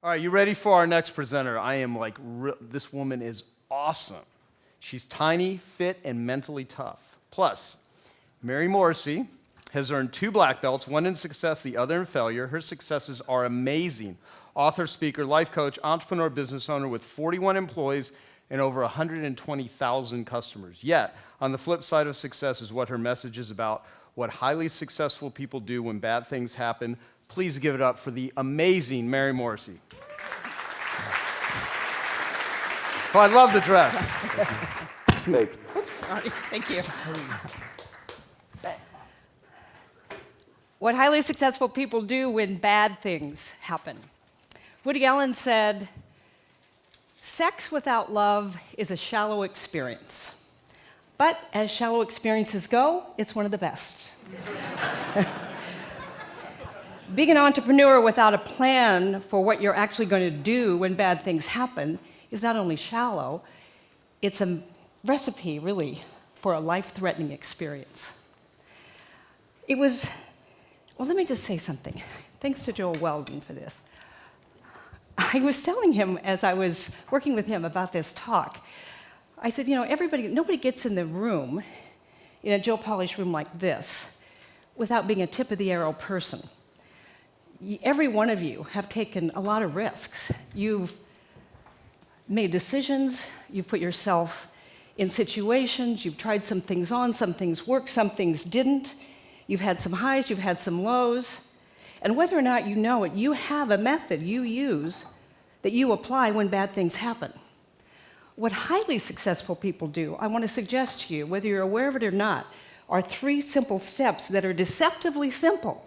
All right, you ready for our next presenter? This woman is awesome. She's tiny, fit, and mentally tough. Plus, Mary Morrissey has earned 2 black belts, one in success, the other in failure. Her successes are amazing. Author, speaker, life coach, entrepreneur, business owner with 41 employees and over 120,000 customers. Yet, on the flip side of success is what her message is about, what highly successful people do when bad things happen. Please give it up for the amazing Mary Morrissey. Oh, I love the dress. Oops, sorry. Thank you. What highly successful people do when bad things happen. Woody Allen said, "Sex without love is a shallow experience. But as shallow experiences go, it's one of the best." Being an entrepreneur without a plan for what you're actually going to do when bad things happen is not only shallow, it's a recipe, really, for a life-threatening experience. Let me just say something. Thanks to Joel Weldon for this. I was telling him as I was working with him about this talk, I said, nobody gets in the room, in a Joe Polish room like this, without being a tip-of-the-arrow person. Every one of you have taken a lot of risks. You've made decisions, you've put yourself in situations, you've tried some things on, some things worked, some things didn't. You've had some highs, you've had some lows. And whether or not you know it, you have a method you use that you apply when bad things happen. What highly successful people do, I want to suggest to you, whether you're aware of it or not, are 3 simple steps that are deceptively simple.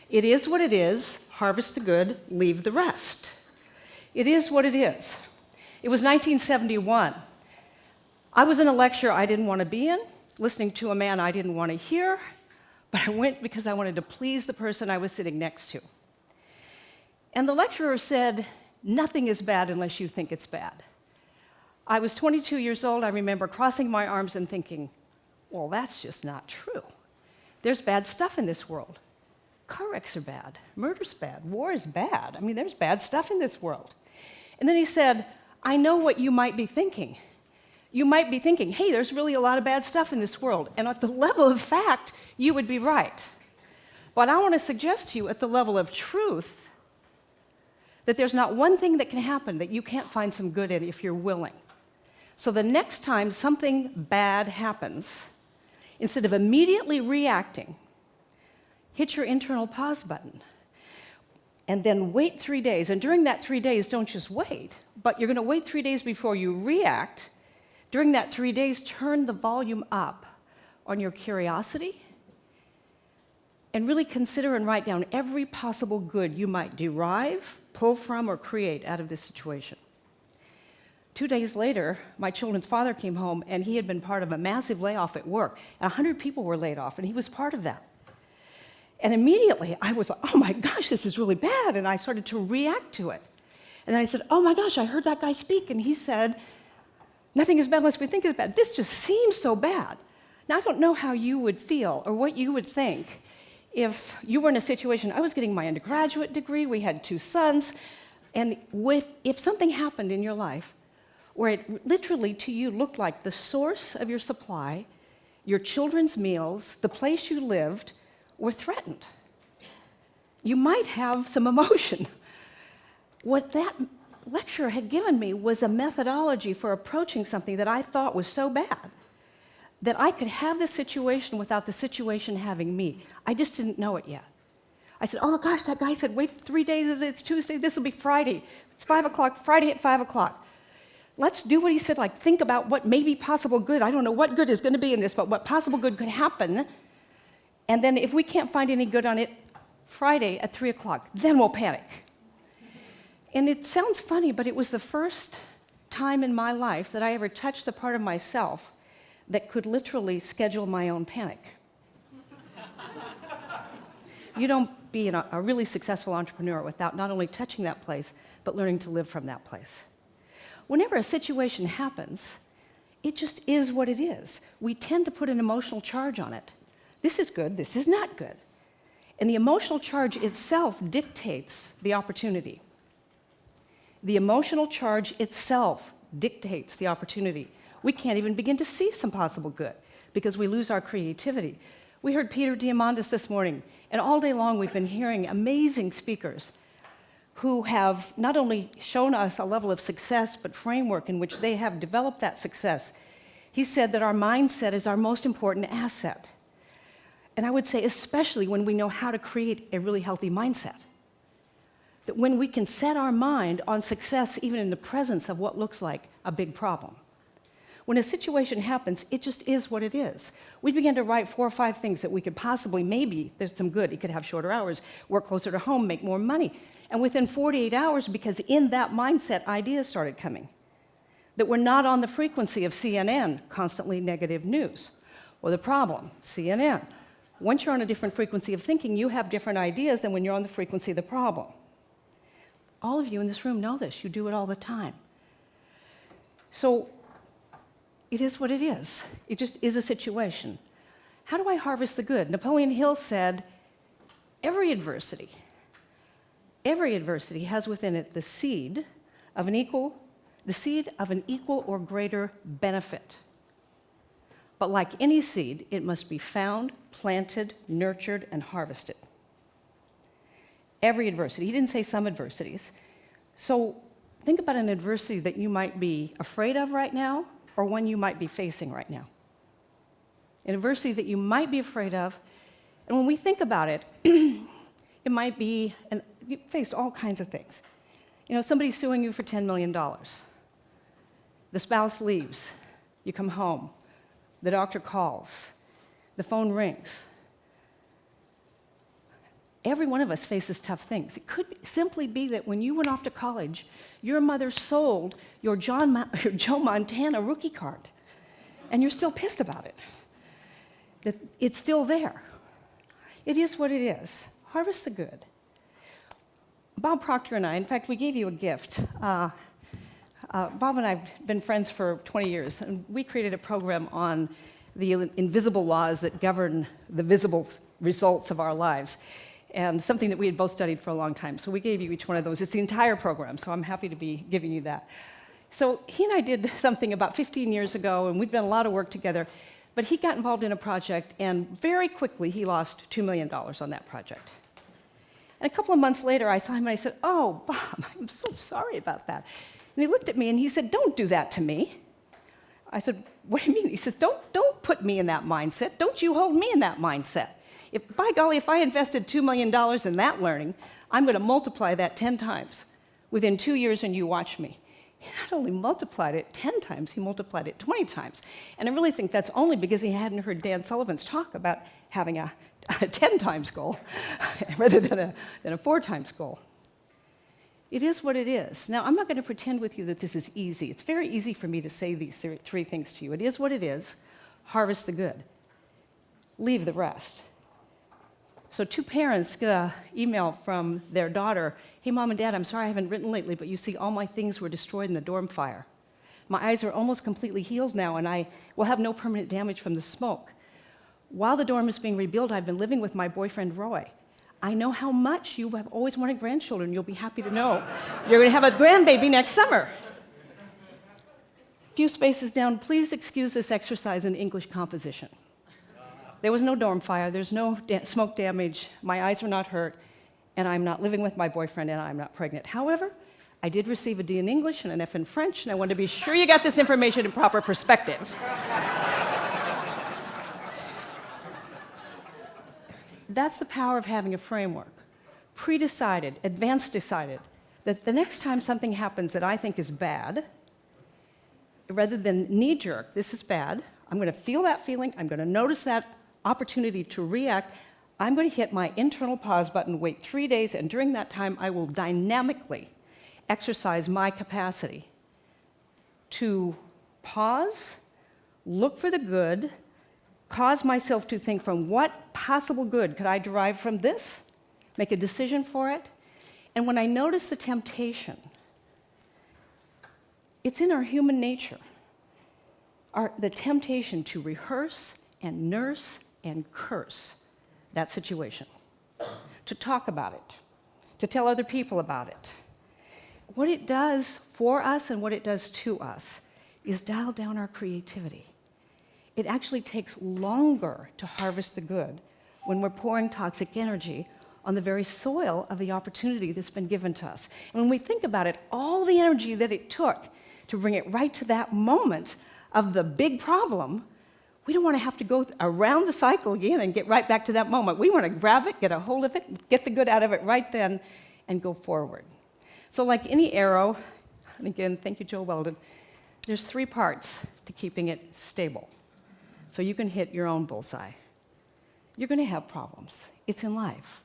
It is what it is, harvest the good, leave the rest. It is what it is. It was 1971. I was in a lecture I didn't want to be in, listening to a man I didn't want to hear, but I went because I wanted to please the person I was sitting next to. And the lecturer said, "Nothing is bad unless you think it's bad." I was 22 years old. I remember crossing my arms and thinking, well, that's just not true. There's bad stuff in this world. Car wrecks are bad. Murder's bad. War is bad. I mean, there's bad stuff in this world. And then he said, "I know what you might be thinking. You might be thinking, hey, there's really a lot of bad stuff in this world. And at the level of fact, you would be right. But I want to suggest to you at the level of truth that there's not one thing that can happen that you can't find some good in if you're willing. So the next time something bad happens, instead of immediately reacting, hit your internal pause button. And then wait 3 days. And during that 3 days, don't just wait, but you're going to wait 3 days before you react. During that 3 days, turn the volume up on your curiosity and really consider and write down every possible good you might derive, pull from, or create out of this situation. 2 days later, my children's father came home, and he had been part of a massive layoff at work. 100 people were laid off, and he was part of that. And immediately, I was like, oh my gosh, this is really bad, and I started to react to it. And then I said, oh my gosh, I heard that guy speak, and he said, nothing is bad unless we think it's bad. This just seems so bad. Now, I don't know how you would feel or what you would think if you were in a situation. I was getting my undergraduate degree, we had 2 sons, and if something happened in your life where it literally to you looked like the source of your supply, your children's meals, the place you lived, were threatened, you might have some emotion. What that lecturer had given me was a methodology for approaching something that I thought was so bad that I could have the situation without the situation having me. I just didn't know it yet. I said, oh gosh, that guy said, wait 3 days, it's Tuesday, this will be Friday. It's 5 o'clock, Friday at 5 o'clock. Let's do what he said, like think about what may be possible good. I don't know what good is going to be in this, but what possible good could happen. And then if we can't find any good on it Friday at 3 o'clock, then we'll panic. And it sounds funny, but it was the first time in my life that I ever touched the part of myself that could literally schedule my own panic. You don't be a really successful entrepreneur without not only touching that place, but learning to live from that place. Whenever a situation happens, it just is what it is. We tend to put an emotional charge on it. This is good, this is not good. And the emotional charge itself dictates the opportunity. The emotional charge itself dictates the opportunity. We can't even begin to see some possible good because we lose our creativity. We heard Peter Diamandis this morning, and all day long we've been hearing amazing speakers who have not only shown us a level of success, but framework in which they have developed that success. He said that our mindset is our most important asset. And I would say especially when we know how to create a really healthy mindset. That when we can set our mind on success even in the presence of what looks like a big problem. When a situation happens, it just is what it is. We began to write 4 or 5 things that we could possibly, maybe, there's some good, you could have shorter hours, work closer to home, make more money. And within 48 hours, because in that mindset, ideas started coming. That we're not on the frequency of CNN, constantly negative news. Or the problem, CNN. Once you're on a different frequency of thinking, you have different ideas than when you're on the frequency of the problem. All of you in this room know this. You do it all the time. So it is what it is. It just is a situation. How do I harvest the good? Napoleon Hill said, every adversity has within it the seed of an equal or greater benefit. But like any seed, it must be found, planted, nurtured, and harvested. Every adversity. He didn't say some adversities. So think about an adversity that you might be afraid of right now, or one you might be facing right now. An adversity that you might be afraid of, and when we think about it, it might be, and you face all kinds of things. You know, somebody's suing you for $10 million. The spouse leaves. You come home. The doctor calls. The phone rings. Every one of us faces tough things. It could simply be that when you went off to college, your mother sold your Joe Montana rookie card, and you're still pissed about it. That it's still there. It is what it is. Harvest the good. Bob Proctor and I, in fact, we gave you a gift. Bob and I have been friends for 20 years, and we created a program on the invisible laws that govern the visible results of our lives, and something that we had both studied for a long time. So we gave you each one of those. It's the entire program, so I'm happy to be giving you that. So he and I did something about 15 years ago, and we've done a lot of work together, but he got involved in a project, and very quickly he lost $2 million on that project. And a couple of months later, I saw him and I said, "Oh, Bob, I'm so sorry about that." And he looked at me and he said, "Don't do that to me." I said, "What do you mean?" He says, Don't put me in that mindset. Don't you hold me in that mindset. By golly, if I invested $2 million in that learning, I'm going to multiply that 10 times within 2 years, and you watch me. He not only multiplied it 10 times, he multiplied it 20 times. And I really think that's only because he hadn't heard Dan Sullivan's talk about having a 10 times goal rather than a 4 times goal. It is what it is. Now, I'm not going to pretend with you that this is easy. It's very easy for me to say these 3 things to you. It is what it is. Harvest the good. Leave the rest. So 2 parents get an email from their daughter, "Hey, Mom and Dad, I'm sorry I haven't written lately, but you see all my things were destroyed in the dorm fire. My eyes are almost completely healed now, and I will have no permanent damage from the smoke. While the dorm is being rebuilt, I've been living with my boyfriend, Roy. I know how much you have always wanted grandchildren. You'll be happy to know you're going to have a grandbaby next summer." A few spaces down, "Please excuse this exercise in English composition. There was no dorm fire, there's no smoke damage, my eyes are not hurt, and I'm not living with my boyfriend, and I'm not pregnant. However, I did receive a D in English and an F in French, and I want to be sure you got this information in proper perspective." That's the power of having a framework. Pre-decided, advanced decided, that the next time something happens that I think is bad, rather than knee-jerk, this is bad, I'm going to feel that feeling, I'm going to notice that opportunity to react, I'm going to hit my internal pause button, wait 3 days, and during that time, I will dynamically exercise my capacity to pause, look for the good, cause myself to think from what possible good could I derive from this, make a decision for it, and when I notice the temptation, it's in our human nature, the temptation to rehearse and nurse and curse that situation, to talk about it, to tell other people about it. what it does for us and what it does to us is dial down our creativity. It actually takes longer to harvest the good when we're pouring toxic energy on the very soil of the opportunity that's been given to us. And when we think about it, all the energy that it took to bring it right to that moment of the big problem, we don't want to have to go around the cycle again and get right back to that moment. We want to grab it, get a hold of it, get the good out of it right then, and go forward. So like any arrow, and again, thank you, Joe Weldon, there's 3 parts to keeping it stable. So you can hit your own bullseye. You're going to have problems. It's in life.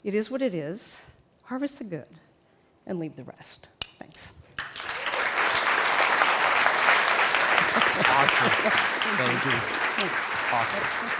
It is what it is. Harvest the good and leave the rest. Thanks. Awesome. Thank you. Thanks. Awesome.